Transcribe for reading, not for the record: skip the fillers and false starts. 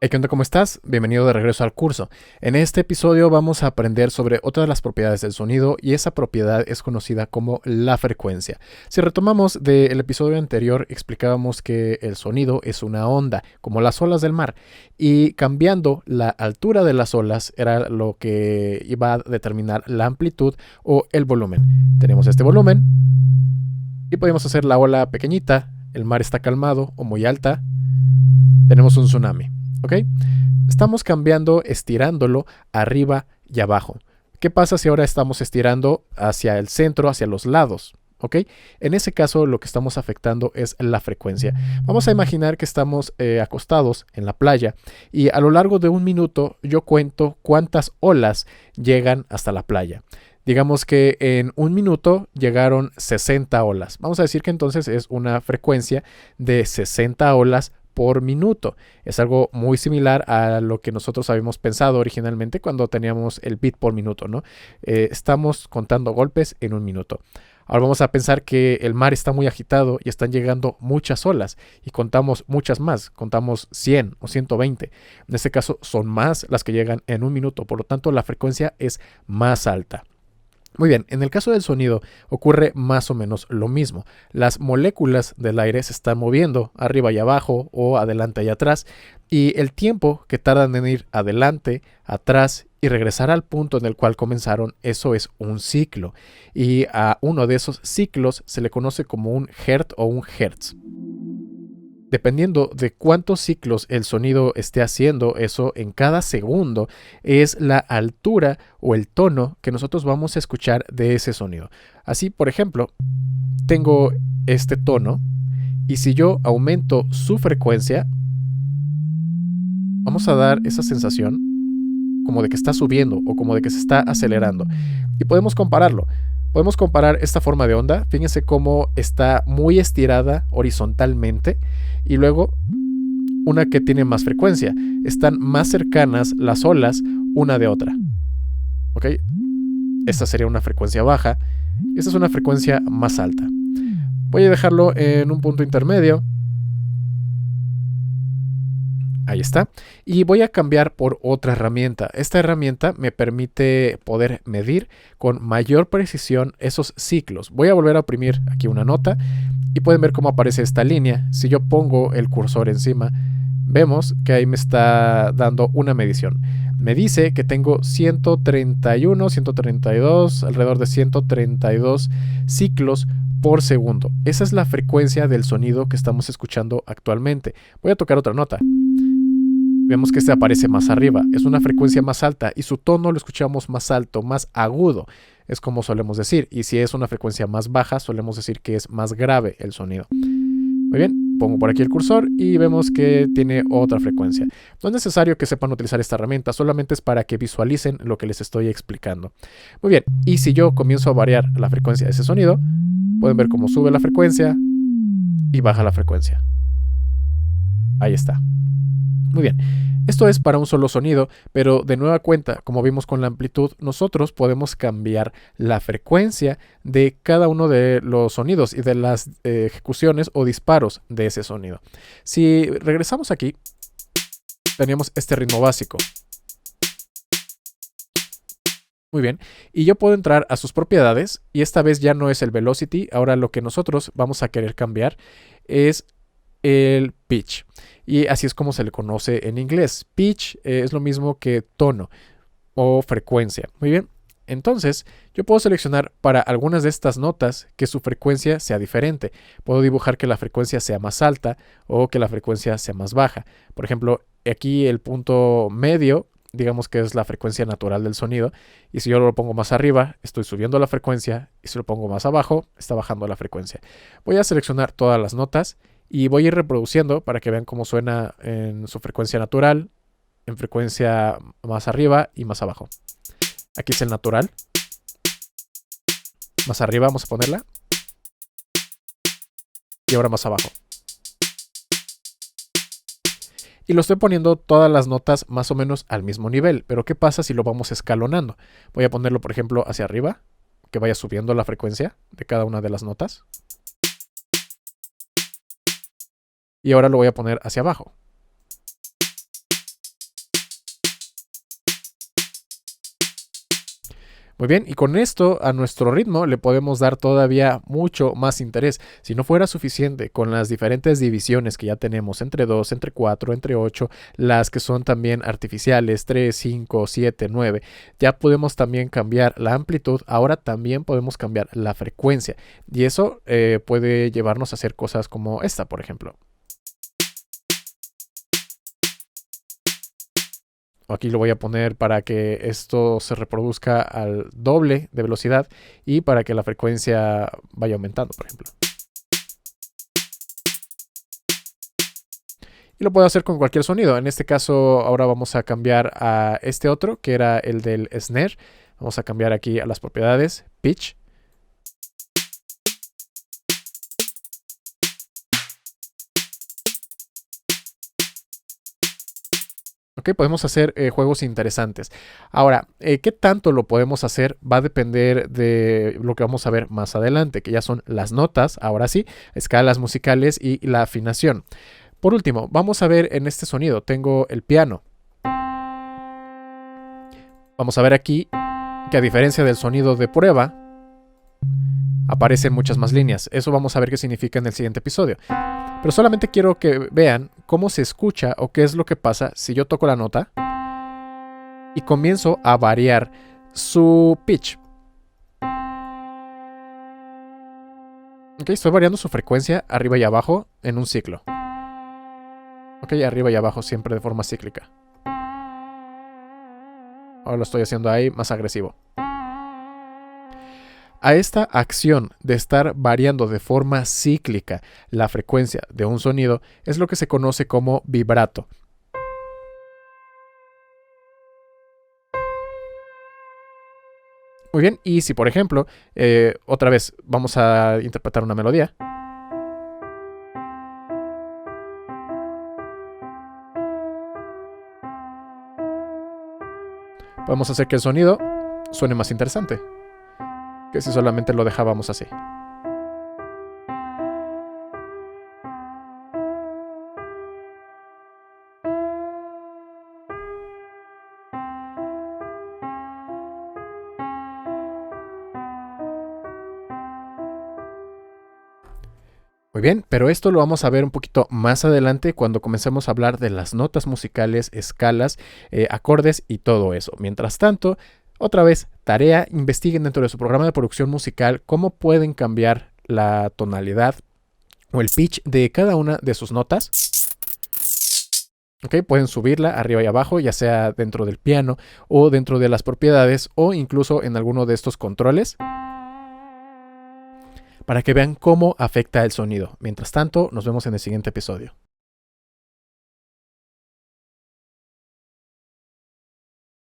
Hey, ¿qué onda? ¿Cómo estás? Bienvenido de regreso al curso. En este episodio vamos a aprender sobre otra de las propiedades del sonido y esa propiedad es conocida como la frecuencia. Si retomamos del episodio anterior, explicábamos que el sonido es una onda, como las olas del mar, y cambiando la altura de las olas era lo que iba a determinar la amplitud o el volumen. Tenemos este volumen y podemos hacer la ola pequeñita, el mar está calmado o muy alta, tenemos un tsunami. ¿Ok? Estamos cambiando, estirándolo arriba y abajo. ¿Qué pasa si ahora estamos estirando hacia el centro, hacia los lados? ¿Ok? En ese caso lo que estamos afectando es la frecuencia. Vamos a imaginar que estamos acostados en la playa y a lo largo de un minuto yo cuento cuántas olas llegan hasta la playa. Digamos que en un minuto llegaron 60 olas. Vamos a decir que entonces es una frecuencia de 60 olas por minuto. Es algo muy similar a lo que nosotros habíamos pensado originalmente cuando teníamos el bit por minuto, ¿no? Estamos contando golpes en un minuto. Ahora vamos a pensar que el mar está muy agitado y están llegando muchas olas y contamos muchas más, contamos 100 o 120. En este caso son más las que llegan en un minuto, por lo tanto la frecuencia es más alta. Muy bien, en el caso del sonido ocurre más o menos lo mismo. Las moléculas del aire se están moviendo arriba y abajo o adelante y atrás y el tiempo que tardan en ir adelante, atrás y regresar al punto en el cual comenzaron, eso es un ciclo. Y a uno de esos ciclos se le conoce como un hertz o un hertz. Dependiendo de cuántos ciclos el sonido esté haciendo, eso en cada segundo es la altura o el tono que nosotros vamos a escuchar de ese sonido. Así, por ejemplo, tengo este tono y si yo aumento su frecuencia, vamos a dar esa sensación como de que está subiendo o como de que se está acelerando. Y podemos compararlo. Podemos comparar esta forma de onda. Fíjense cómo está muy estirada horizontalmente y luego una que tiene más frecuencia. Están más cercanas las olas una de otra. ¿Ok? Esta sería una frecuencia baja. Esta es una frecuencia más alta. Voy a dejarlo en un punto intermedio. Ahí está. Y voy a cambiar por otra herramienta. Esta herramienta me permite poder medir con mayor precisión esos ciclos. Voy a volver a oprimir aquí una nota y pueden ver cómo aparece esta línea. Si yo pongo el cursor encima, vemos que ahí me está dando una medición. Me dice que tengo 131, 132, alrededor de 132 ciclos por segundo. Esa es la frecuencia del sonido que estamos escuchando actualmente. Voy a tocar otra nota. Vemos que este aparece más arriba, es una frecuencia más alta y su tono lo escuchamos más alto, más agudo, es como solemos decir. Y si es una frecuencia más baja, solemos decir que es más grave el sonido. Muy bien, pongo por aquí el cursor y vemos que tiene otra frecuencia. No es necesario que sepan utilizar esta herramienta, solamente es para que visualicen lo que les estoy explicando. Muy bien, y si yo comienzo a variar la frecuencia de ese sonido, pueden ver cómo sube la frecuencia y baja la frecuencia. Ahí está. Muy bien, esto es para un solo sonido, pero de nueva cuenta, como vimos con la amplitud, nosotros podemos cambiar la frecuencia de cada uno de los sonidos y de las ejecuciones o disparos de ese sonido. Si regresamos aquí, teníamos este ritmo básico. Muy bien, y yo puedo entrar a sus propiedades y esta vez ya no es el velocity, ahora lo que nosotros vamos a querer cambiar es el pitch. Y así es como se le conoce en inglés. Pitch es lo mismo que tono o frecuencia. Muy bien. Entonces, yo puedo seleccionar para algunas de estas notas que su frecuencia sea diferente. Puedo dibujar que la frecuencia sea más alta o que la frecuencia sea más baja. Por ejemplo, aquí el punto medio, digamos que es la frecuencia natural del sonido. Y si yo lo pongo más arriba, estoy subiendo la frecuencia. Y si lo pongo más abajo, está bajando la frecuencia. Voy a seleccionar todas las notas y voy a ir reproduciendo para que vean cómo suena en su frecuencia natural, en frecuencia más arriba y más abajo. Aquí es el natural. Más arriba vamos a ponerla. Y ahora más abajo. Y lo estoy poniendo todas las notas más o menos al mismo nivel. Pero ¿qué pasa si lo vamos escalonando? Voy a ponerlo, por ejemplo, hacia arriba, que vaya subiendo la frecuencia de cada una de las notas. Y ahora lo voy a poner hacia abajo. Muy bien, y con esto a nuestro ritmo le podemos dar todavía mucho más interés. Si no fuera suficiente con las diferentes divisiones que ya tenemos entre 2, entre 4, entre 8, las que son también artificiales, 3, 5, 7, 9, ya podemos también cambiar la amplitud, ahora también podemos cambiar la frecuencia. Y eso puede llevarnos a hacer cosas como esta, por ejemplo. Aquí lo voy a poner para que esto se reproduzca al doble de velocidad y para que la frecuencia vaya aumentando, por ejemplo. Y lo puedo hacer con cualquier sonido. En este caso, ahora vamos a cambiar a este otro, que era el del snare. Vamos a cambiar aquí a las propiedades, pitch. Ok, podemos hacer juegos interesantes. Ahora, ¿qué tanto lo podemos hacer? Va a depender de lo que vamos a ver más adelante, que ya son las notas, ahora sí, escalas musicales y la afinación. Por último, vamos a ver en este sonido, tengo el piano. Vamos a ver aquí que a diferencia del sonido de prueba, aparecen muchas más líneas. Eso vamos a ver qué significa en el siguiente episodio. Pero solamente quiero que vean cómo se escucha o qué es lo que pasa si yo toco la nota y comienzo a variar su pitch. Ok, estoy variando su frecuencia arriba y abajo en un ciclo. Ok, arriba y abajo siempre de forma cíclica. Ahora lo estoy haciendo ahí más agresivo. A esta acción de estar variando de forma cíclica la frecuencia de un sonido es lo que se conoce como vibrato. Muy bien, y si por ejemplo, otra vez vamos a interpretar una melodía. Podemos hacer que el sonido suene más interesante que si solamente lo dejábamos así. Muy bien, pero esto lo vamos a ver un poquito más adelante cuando comencemos a hablar de las notas musicales, escalas, acordes y todo eso. Mientras tanto, otra vez, tarea, investiguen dentro de su programa de producción musical cómo pueden cambiar la tonalidad o el pitch de cada una de sus notas. Ok, pueden subirla arriba y abajo, ya sea dentro del piano o dentro de las propiedades o incluso en alguno de estos controles, para que vean cómo afecta el sonido. Mientras tanto, nos vemos en el siguiente episodio.